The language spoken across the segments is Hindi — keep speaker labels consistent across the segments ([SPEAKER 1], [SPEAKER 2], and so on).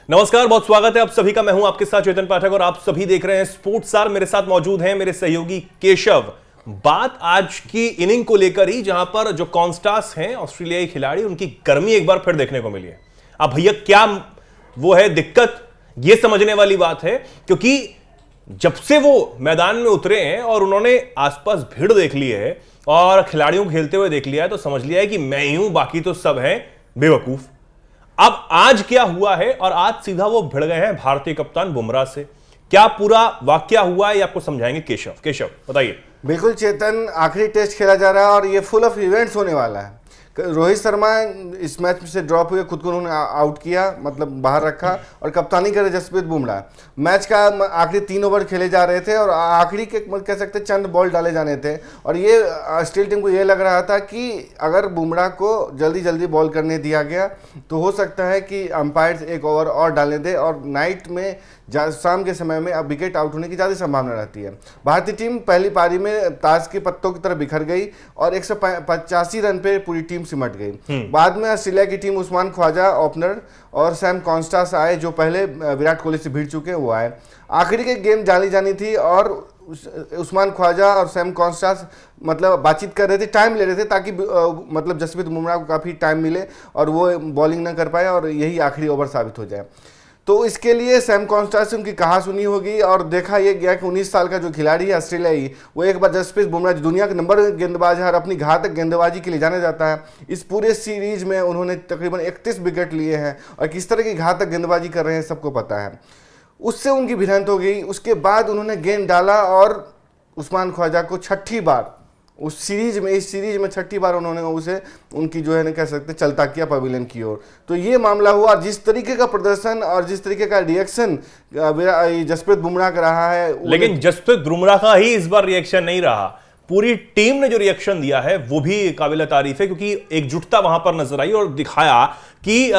[SPEAKER 1] नमस्कार, बहुत स्वागत है आप सभी का। मैं हूं आपके साथ चेतन पाठक और आप सभी देख रहे हैं स्पोर्ट्स स्टार। मेरे साथ मौजूद हैं मेरे सहयोगी केशव। बात आज की इनिंग को लेकर ही, जहां पर जो कॉन्स्टास हैं ऑस्ट्रेलियाई खिलाड़ी, उनकी गर्मी एक बार फिर देखने को मिली है। अब भैया क्या वो है दिक्कत, ये समझने वाली बात है, क्योंकि जब से वो मैदान में उतरे हैं और उन्होंने आसपास भीड़ देख ली है और खिलाड़ियों को खेलते हुए देख लिया है, तो समझ लिया है कि मैं ही हूं, बाकी तो सब हैं बेवकूफ। अब आज क्या हुआ है, और आज सीधा वो भिड़ गए हैं भारतीय कप्तान बुमराह से। क्या पूरा वाकया हुआ है ये आपको समझाएंगे केशव बताइए।
[SPEAKER 2] बिल्कुल चेतन, आखिरी टेस्ट खेला जा रहा है और ये फुल ऑफ इवेंट्स होने वाला है। रोहित शर्मा इस मैच से ड्रॉप हुए, खुद को उन्होंने आउट किया, मतलब बाहर रखा, और कप्तानी करे जसप्रीत बुमराह। मैच का आखिरी 3 ओवर खेले जा रहे थे और आखिरी के कह सकते चंद बॉल डाले जाने थे, और ये ऑस्ट्रेलिया टीम को ये लग रहा था कि अगर बुमराह को जल्दी जल्दी बॉल करने दिया गया तो हो सकता है कि अंपायर 1 ओवर और डालने दे और नाइट में शाम के समय में अब विकेट आउट होने की ज़्यादा संभावना रहती है। भारतीय टीम पहली पारी में ताश के पत्तों की तरह बिखर गई और 185 रन पे पूरी टीम सिमट गई। बाद में ऑस्ट्रेलिया की टीम उस्मान ख्वाजा ओपनर और सैम कॉन्स्टास आए, जो पहले विराट कोहली से भिड़ चुके हैं, वो आए। आखिरी के गेम जानी जानी थी और उस्मान ख्वाजा और सैम कॉन्स्टास मतलब बातचीत कर रहे थे, टाइम ले रहे थे, ताकि मतलब जसप्रीत बुमराह को काफ़ी टाइम मिले और वो बॉलिंग ना कर पाए और यही आखिरी ओवर साबित हो जाए। तो इसके लिए सैम कॉन्स्टास से उनकी कहा सुनी होगी और देखा यह गया कि 19 साल का जो खिलाड़ी है ऑस्ट्रेलियाई, वो एक बार जसप्रीत बुमराह जो दुनिया के नंबर 1 गेंदबाज है और अपनी घातक गेंदबाजी के लिए जाना जाता है, इस पूरे सीरीज में उन्होंने तकरीबन 31 विकेट लिए हैं और किस तरह की घातक गेंदबाजी कर रहे हैं सबको पता है। उससे उनकी भिड़ंत हो गई। उसके बाद उन्होंने गेंद डाला और उस्मान ख्वाजा को छठी बार इस सीरीज में छठी बार उन्होंने उसे उनकी जो है ना कह सकते चलता किया पवेलियन की ओर। तो ये मामला हुआ। जिस तरीके का प्रदर्शन और जिस तरीके का रिएक्शन जसप्रीत बुमराह का रहा है,
[SPEAKER 1] लेकिन जसप्रीत बुमराह का ही इस बार रिएक्शन नहीं रहा, पूरी टीम ने जो रिएक्शन दिया है वो भी काबिल तारीफ है, क्योंकि एकजुटता वहां पर नजर आई और दिखाया कि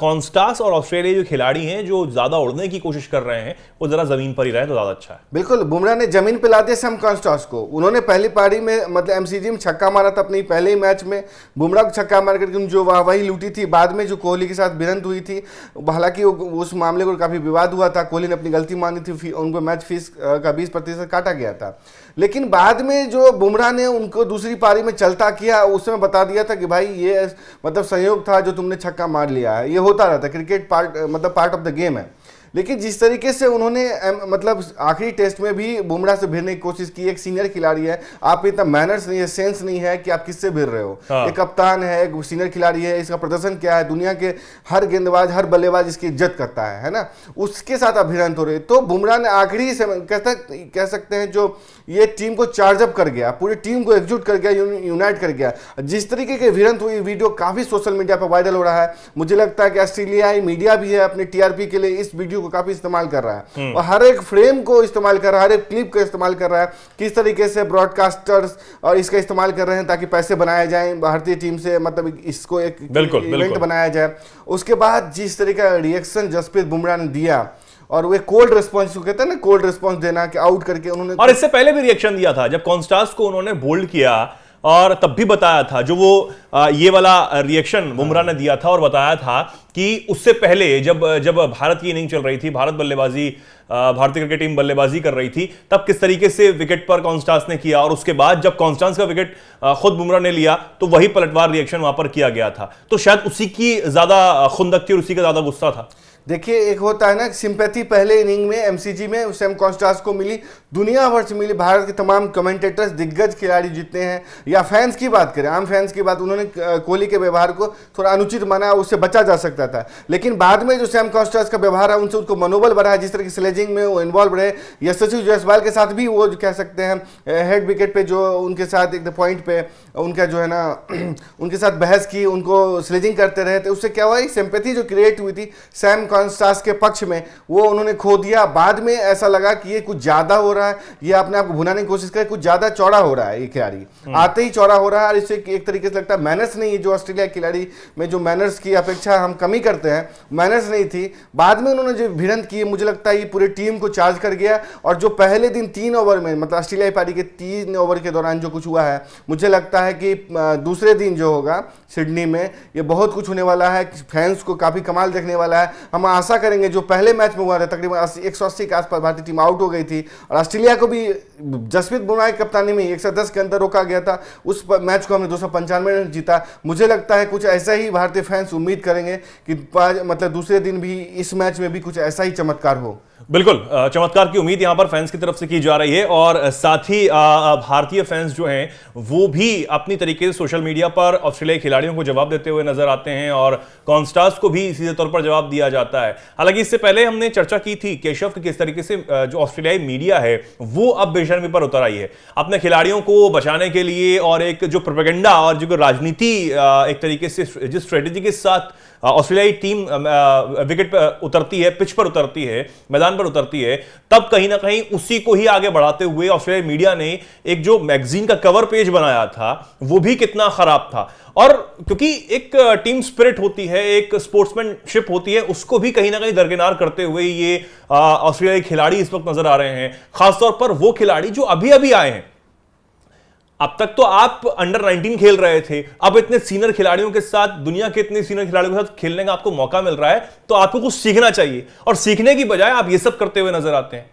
[SPEAKER 1] कॉन्स्टास और ऑस्ट्रेलिया जो खिलाड़ी हैं जो ज्यादा उड़ने की कोशिश कर रहे हैं वो जरा जमीन पर ही रहे तो ज्यादा अच्छा है।
[SPEAKER 2] बिल्कुल, बुमराह ने जमीन पे ला दिया सैम कॉन्स्टास को। उन्होंने पहली पारी में मतलब एमसीजी में छक्का मारा था अपनी पहले ही मैच में। बुमराह को छक्का मार करके जो वाहवाही लूटी थी, बाद में जो कोहली के साथ भिड़ंत हुई थी, हालांकि उस मामले को काफ़ी विवाद हुआ था, कोहली ने अपनी गलती मानी थी, उनको मैच फीस का 20% काटा गया था। लेकिन बाद में जो बुमराह ने उनको दूसरी पारी में चलता किया, उसमें बता दिया था कि भाई ये मतलब संयोग था जो तुमने छक्का मार लिया है, ये होता रहता है, cricket part of the game है। लेकिन जिस तरीके से उन्होंने मतलब आखिरी टेस्ट में भी बुमराह से भिड़ने की कोशिश की, एक सीनियर खिलाड़ी है, आप इतना मैनर्स नहीं है, सेंस नहीं है कि आप किससे भिड़ रहे हो। हाँ। एक कप्तान है, एक सीनियर खिलाड़ी है, इसका प्रदर्शन क्या है, दुनिया के हर गेंदबाज हर बल्लेबाज इसकी इज्जत करता है ना, उसके साथ आप भिड़ंत हो रहे। तो बुमराह ने आखिरी से कह सकते हैं जो ये टीम को चार्जअप कर गया, पूरी टीम को एकजुट कर गया, यूनाइट कर गया। जिस तरीके के भिड़ंत हुई वीडियो काफी सोशल मीडिया पर वायरल हो रहा है। मुझे लगता है कि ऑस्ट्रेलियाई मीडिया भी है अपने टीआरपी के लिए इस वीडियो को काफी इस्तेमाल कर रहा है और हर एक फ्रेम को इस्तेमाल कर रहा है, हर एक क्लिप को इस्तेमाल कर रहा है। किस तरीके से ब्रॉडकास्टर्स और इसका इस्तेमाल कर रहे हैं ताकि पैसे बनाए जाएं भारतीय टीम से, मतलब इसको एक इवेंट बनाया जाए। उसके बाद जिस तरीके का रिएक्शन जसप्रीत बुमराह ने दिया और वो कोल्ड रिस्पॉन्स कहते हैं ना, कोल्ड रिस्पॉन्स देना कि आउट करके उन्होंने,
[SPEAKER 1] और इससे पहले भी रिएक्शन दिया था जब कॉन्स्टास को उन्होंने बोल्ड किया, और तब भी बताया था जो वो ये वाला रिएक्शन बुमराह ने दिया था और बताया था कि उससे पहले जब भारत की इनिंग चल रही थी, भारतीय क्रिकेट टीम बल्लेबाजी कर रही थी, तब किस तरीके से विकेट पर कॉन्स्टास ने किया, और उसके बाद जब कॉन्स्टास का विकेट खुद बुमराह ने लिया तो वही पलटवार रिएक्शन वहां पर किया गया था। तो शायद उसी की ज्यादा खुंदक थी और उसी का ज्यादा गुस्सा था।
[SPEAKER 2] देखिए, एक होता है ना सिंपैथी, पहले इनिंग में एमसीजी में सैम कॉन्स्टास को मिली, दुनिया भर से मिली, भारत के तमाम कमेंटेटर्स, दिग्गज खिलाड़ी जितने हैं या फैंस की बात करें, आम फैंस की बात, उन्होंने कोहली के व्यवहार को थोड़ा अनुचित माना, उससे बचा जा सकता था। लेकिन बाद में जो सैम कॉन्स्टास का व्यवहार है, उनसे उसको मनोबल बढ़ा है, जिस तरह की स्लेजिंग में वो इन्वॉल्व रहे, यशस्वी जायसवाल के साथ भी वो जो कह सकते हैं हेड विकेट पे जो उनके साथ एक पॉइंट पे उनका जो है ना उनके साथ बहस की, उनको स्लेजिंग करते रहे, तो उससे क्या हुआ, सिंपैथी जो क्रिएट हुई थी सैम कॉन्स्टास के पक्ष में, वो उन्होंने खो दिया। बाद में ऐसा लगा कि ये कुछ ज्यादा हो रहा है, ये अपने आप को भुनाने की कोशिश करे, कुछ ज्यादा चौड़ा हो रहा है ये खिलाड़ी, आते ही चौड़ा हो रहा है। और इससे एक तरीके से लगता है मैनर्स नहीं है, जो ऑस्ट्रेलिया खिलाड़ी में जो मैनर्स की अपेक्षा हम कमी करते हैं, मैनर्स नहीं थी। बाद में उन्होंने जो भिड़ंत की, मुझे लगता है ये पूरी टीम को चार्ज कर गया। और जो पहले दिन 3 ओवर में, मतलब ऑस्ट्रेलियाई पारी के 3 ओवर के दौरान जो कुछ हुआ है, मुझे लगता है कि दूसरे दिन जो होगा सिडनी में, ये बहुत कुछ होने वाला है, फैंस को काफी कमाल देखने वाला है। हम हम आशा करेंगे जो पहले मैच में हुआ था तकरीबन 180 के आसपास भारतीय टीम आउट हो गई थी और ऑस्ट्रेलिया को भी जसप्रीत बुमराह की कप्तानी में 110 के अंदर रोका गया था। उस मैच को हमने 295 रन जीता। मुझे लगता है कुछ ऐसा ही भारतीय फैंस उम्मीद करेंगे कि मतलब दूसरे दिन भी इस मैच में भी कुछ ऐसा ही चमत्कार हो।
[SPEAKER 1] बिल्कुल, चमत्कार की उम्मीद यहां पर फैंस की तरफ से की जा रही है और साथ ही भारतीय फैंस जो हैं वो भी अपनी तरीके से सोशल मीडिया पर ऑस्ट्रेलियाई खिलाड़ियों को जवाब देते हुए नजर आते हैं और कॉन्स्टार्स को भी सीधे तौर पर जवाब दिया जाता है। हालांकि इससे पहले हमने चर्चा की थी केशव कि किस तरीके से जो ऑस्ट्रेलियाई मीडिया है वो अब बेशर्मी पर उतर आई है अपने खिलाड़ियों को बचाने के लिए, और एक जो प्रोपेगेंडा और जो राजनीति एक तरीके से जिस स्ट्रेटेजी के साथ ऑस्ट्रेलियाई टीम विकेट पर उतरती है, पिच पर उतरती है, मैदान पर उतरती है, तब कहीं ना कहीं उसी को ही आगे बढ़ाते हुए ऑस्ट्रेलियाई मीडिया ने एक जो मैगजीन का कवर पेज बनाया था वो भी कितना खराब था। और क्योंकि एक टीम स्पिरिट होती है, एक स्पोर्ट्समैनशिप होती है, उसको भी कहीं ना कहीं दरकिनार करते हुए ये ऑस्ट्रेलियाई खिलाड़ी इस वक्त नजर आ रहे हैं। खासतौर पर वो खिलाड़ी जो अभी अभी आए हैं। अब तक तो आप अंडर 19 खेल रहे थे, अब इतने सीनियर खिलाड़ियों के साथ, दुनिया के इतने सीनियर खिलाड़ियों के साथ खेलने का आपको मौका मिल रहा है, तो आपको कुछ सीखना चाहिए और सीखने की बजाय आप ये सब करते हुए नजर आते हैं।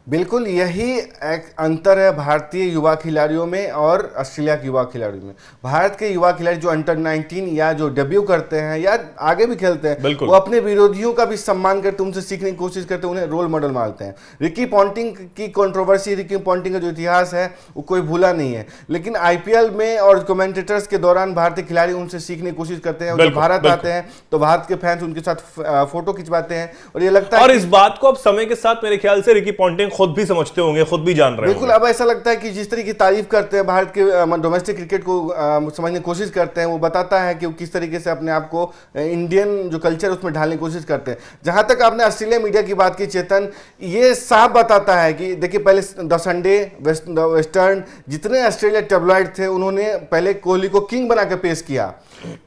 [SPEAKER 2] बिल्कुल यही एक अंतर है भारतीय युवा खिलाड़ियों में और ऑस्ट्रेलिया के युवा खिलाड़ियों में। भारत के युवा खिलाड़ी जो अंडर 19 या जो डेब्यू करते हैं या आगे भी खेलते हैं, वो अपने विरोधियों का भी सम्मान करते, उनसे सीखने की कोशिश करते हैं, उन्हें रोल मॉडल मानते हैं। रिकी पॉन्टिंग की कंट्रोवर्सी, रिकी पॉन्टिंग का जो इतिहास है वो कोई भूला नहीं है, लेकिन आईपीएल में और कमेंटेटर्स के दौरान भारतीय खिलाड़ी उनसे सीखने की कोशिश करते हैं। जब भारत आते हैं तो भारत के फैंस उनके साथ फोटो खिंचवाते हैं और ये लगता है, और
[SPEAKER 1] इस बात को अब समय के साथ मेरे ख्याल से रिकी पॉन्टिंग खुद भी समझते होंगे, खुद भी जान रहे हैं।
[SPEAKER 2] बिल्कुल, अब ऐसा लगता है कि जिस तरह की तारीफ करते हैं भारत के डोमेस्टिक क्रिकेट को समझने की कोशिश करते हैं, वो बताता है कि वो किस तरीके से अपने आप को इंडियन जो कल्चर उसमें ढालने की कोशिश करते हैं। जहां तक आपने ऑस्ट्रेलिया मीडिया की बात की चेतन, ये साफ बताता है कि देखिए पहले द संडे, वेस्टर्न, जितने ऑस्ट्रेलिया टेबलॉइड थे उन्होंने पहले कोहली को किंग बनाकर पेश किया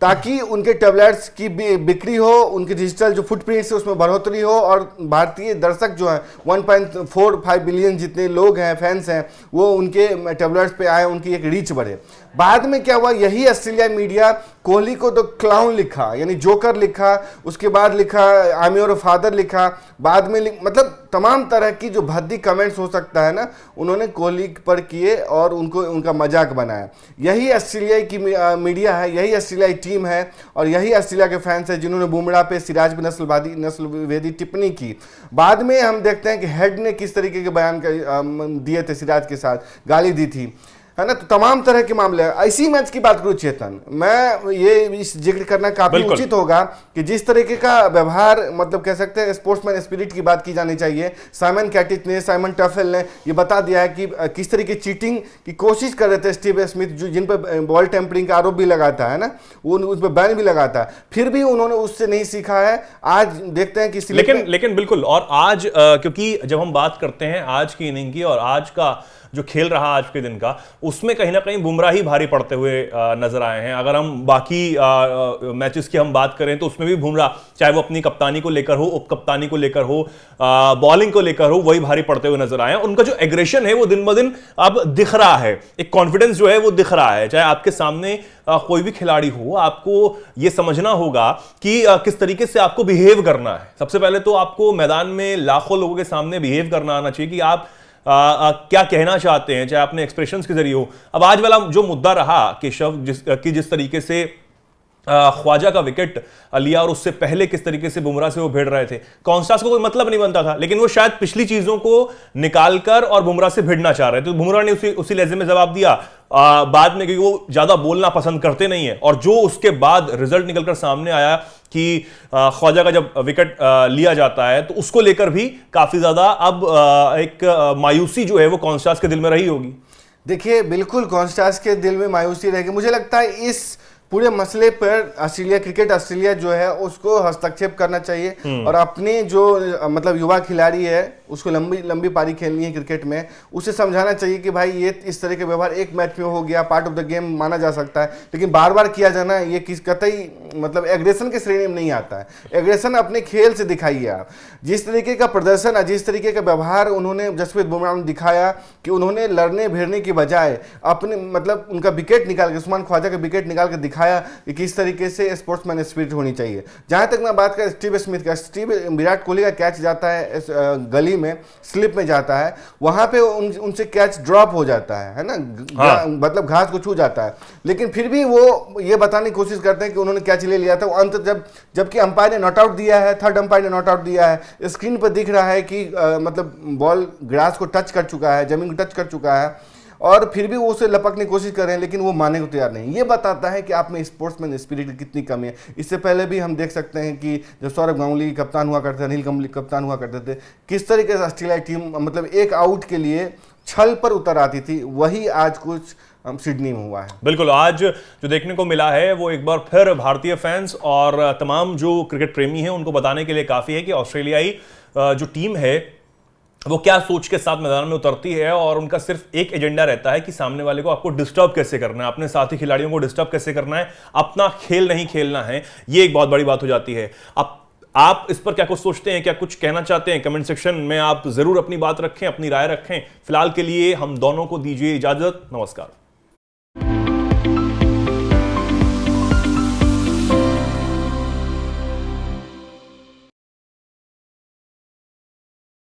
[SPEAKER 2] ताकि उनके टेबलेट्स की बिक्री हो, उनके डिजिटल जो फुटप्रिंट्स है उसमें बढ़ोतरी हो और भारतीय दर्शक जो हैं 1.45 बिलियन जितने लोग हैं, फैंस हैं, वो उनके टेबलेट्स पे आए, उनकी एक रीच बढ़े। बाद में क्या हुआ, यही ऑस्ट्रेलिया मीडिया कोहली को तो क्लाउन लिखा, यानी जोकर लिखा, उसके बाद लिखा आई एम योर फादर लिखा, बाद में मतलब तमाम तरह की जो भद्दी कमेंट्स हो सकता है ना, उन्होंने कोहली पर किए और उनको उनका मजाक बनाया। यही ऑस्ट्रेलिया की मीडिया है, यही ऑस्ट्रेलियाई टीम है और यही ऑस्ट्रेलिया के फैंस हैं जिन्होंने बुमराह पे सिराज पे नस्लवेदी टिप्पणी की। बाद में हम देखते हैं कि हेड ने किस तरीके के बयान दिए थे, सिराज के साथ गाली दी थी, है ना। तो तमाम तरह के मामले हैं। इसी मैच की बात करूं चेतन, मैं ये इस जिक्र करना काफी उचित होगा कि जिस तरीके का व्यवहार, मतलब कह सकते हैं स्पोर्ट्समैन स्पिरिट की बात की जानी चाहिए। साइमन कैटिच ने, साइमन टफेल ने ये बता दिया है कि किस तरीके चीटिंग की कोशिश कर रहे थे स्टीव स्मिथ, जिन पर बॉल टेम्परिंग का आरोप भी लगाता है ना, वो उस पर बैन भी लगाता है, फिर भी उन्होंने उससे नहीं सीखा है। आज देखते हैं कि
[SPEAKER 1] लेकिन बिल्कुल, और आज क्योंकि जब हम बात करते हैं आज की इनिंग की और आज का जो खेल रहा आज के दिन का, उसमें कहीं ना कहीं बुमराह ही भारी पड़ते हुए नजर आए हैं। अगर हम बाकी मैचेस की हम बात करें तो उसमें भी बुमराह, चाहे वो अपनी कप्तानी को लेकर हो, उप कप्तानी को लेकर हो, बॉलिंग को लेकर हो, वही भारी पड़ते हुए नजर आए हैं। उनका जो एग्रेशन है वो दिन ब दिन अब दिख रहा है, एक कॉन्फिडेंस जो है वो दिख रहा है। चाहे आपके सामने कोई भी खिलाड़ी हो, आपको ये समझना होगा कि किस तरीके से आपको बिहेव करना है। सबसे पहले तो आपको मैदान में लाखों लोगों के सामने बिहेव करना आना चाहिए कि आप क्या कहना चाहते हैं, चाहे अपने एक्सप्रेशंस के जरिए हो। अब आज वाला जो मुद्दा रहा केशव, जिस तरीके से ख्वाजा का विकेट लिया और उससे पहले किस तरीके से बुमराह से वो भिड़ रहे थे, कॉन्स्टास को कोई मतलब नहीं बनता था, लेकिन वो शायद पिछली चीजों को निकालकर और बुमराह से भिड़ना चाह रहे थे। तो बुमराह ने उसी लहजे में जवाब दिया बाद में, क्योंकि वो ज्यादा बोलना पसंद करते नहीं है। और जो उसके बाद रिजल्ट निकलकर सामने आया कि ख्वाजा का जब विकेट लिया जाता है तो उसको लेकर भी काफी ज्यादा अब एक मायूसी जो है वो कॉन्स्टास के दिल में रही होगी।
[SPEAKER 2] देखिए बिल्कुल कॉन्स्टास के दिल में मायूसी रहेगी। मुझे लगता है इस पूरे मसले पर ऑस्ट्रेलिया, क्रिकेट ऑस्ट्रेलिया जो है उसको हस्तक्षेप करना चाहिए और अपने जो मतलब युवा खिलाड़ी है उसको लंबी लंबी पारी खेलनी है क्रिकेट में, उसे समझाना चाहिए कि भाई ये इस तरह के व्यवहार एक मैच में हो गया, पार्ट ऑफ द गेम माना जा सकता है, लेकिन बार बार किया जाना ये किस कतई मतलब एग्रेशन के श्रेणी में नहीं आता है। एग्रेशन अपने खेल से दिखाइए आप। जिस तरीके का प्रदर्शन, जिस तरीके का व्यवहार उन्होंने जसप्रीत बुमराह ने दिखाया कि उन्होंने लड़ने भिड़ने की बजाय अपने मतलब उनका विकेट निकाल के, उस्मान ख्वाजा का विकेट निकाल के दिखाया कि किस तरीके से स्पोर्ट्समैन स्पिरिट होनी चाहिए। जहां तक मैं बात करें स्टीव स्मिथ का, विराट कोहली का कैच जाता है गली में, स्लिप में जाता है, वहां पे उनसे कैच ड्रॉप हो जाता है ना, मतलब घास को छू जाता है, लेकिन फिर भी वो ये बताने की कोशिश करते हैं कि उन्होंने कैच ले लिया था। अंत जबकि अंपायर ने नॉट आउट दिया है, थर्ड अंपायर ने नॉट आउट दिया है, स्क्रीन पर दिख रहा है कि मतलब बॉल ग्रास को टच कर चुका है, जमीन को टच कर चुका है, और फिर भी वो उसे लपकने की कोशिश कर रहे हैं, लेकिन वो मानने को तैयार नहीं। ये बताता है कि आप में स्पोर्ट्समैन स्पिरिट की कितनी कमी है। इससे पहले भी हम देख सकते हैं कि जब सौरभ गांगुली कप्तान हुआ करते थे, अनिल कुंबले कप्तान हुआ करते थे, किस तरीके से ऑस्ट्रेलिया टीम मतलब एक आउट के लिए छल पर उतर आती थी। वही आज कुछ सिडनी में हुआ है।
[SPEAKER 1] बिल्कुल, आज जो देखने को मिला है वो एक बार फिर भारतीय फैंस और तमाम जो क्रिकेट प्रेमी हैं उनको बताने के लिए काफी है कि ऑस्ट्रेलियाई जो टीम है वो क्या सोच के साथ मैदान में उतरती है, और उनका सिर्फ एक एजेंडा रहता है कि सामने वाले को आपको डिस्टर्ब कैसे करना है, अपने साथी खिलाड़ियों को डिस्टर्ब कैसे करना है, अपना खेल नहीं खेलना है। ये एक बहुत बड़ी बात हो जाती है। अब आप इस पर क्या कुछ सोचते हैं, क्या कुछ कहना चाहते हैं? कमेंट सेक्शन में आप जरूर अपनी बात रखें, अपनी राय रखें। फिलहाल के लिए हम दोनों को दीजिए इजाजत। नमस्कार।